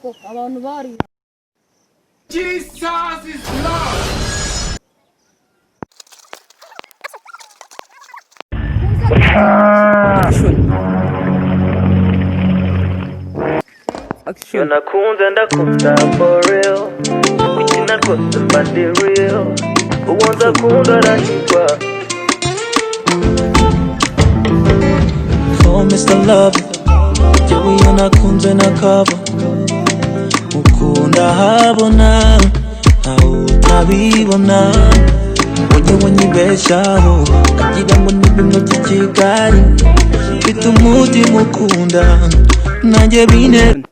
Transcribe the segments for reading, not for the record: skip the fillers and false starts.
ko abantu bari Jesus is Lord. Action. Nakunda for real. Ukina kose mbandi real. Uwanza kunda rashikwa. Oh Mr. Love, jewe nakunze nakaba ukunda habona aho utabibona wenye wanyibeshaho kagira ngo ni bimwe by'ikigari mfite umutima ukunda nanjye bine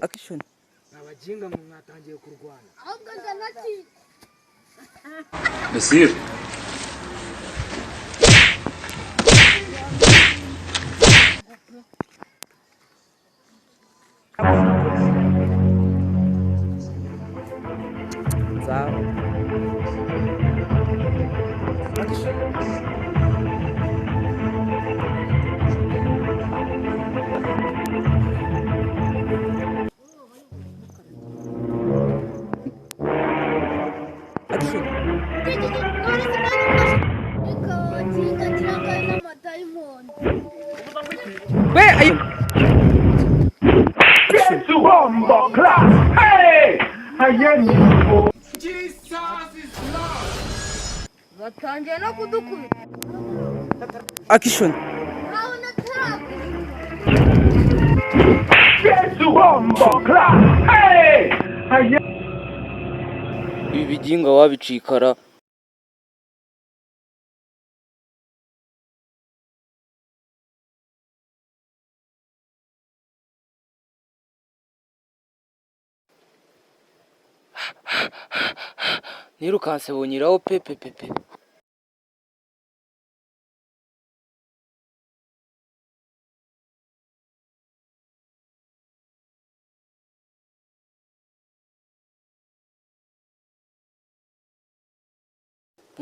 Action. Abajinga mwatangiye kurwana. ahubwo ndanati Nasir. Sawa. Action. ikawajinga kirangana n'amadayimoni Where are you? Jesus is Lord. batangiye no kudukubita Action. aho natarakuze Ibi biginga wabicikara. Nirukanse bunyiraho pepe pepe.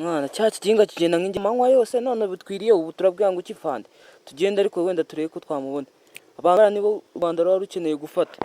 Mwana cya kiginga kigenda nk'ingemanywa yose none butwiriye ubu turabwira ngo ukifande tugende ariko wenda turebe ko twamubona abangara nibo u Rwanda ruba rukeneye gufata.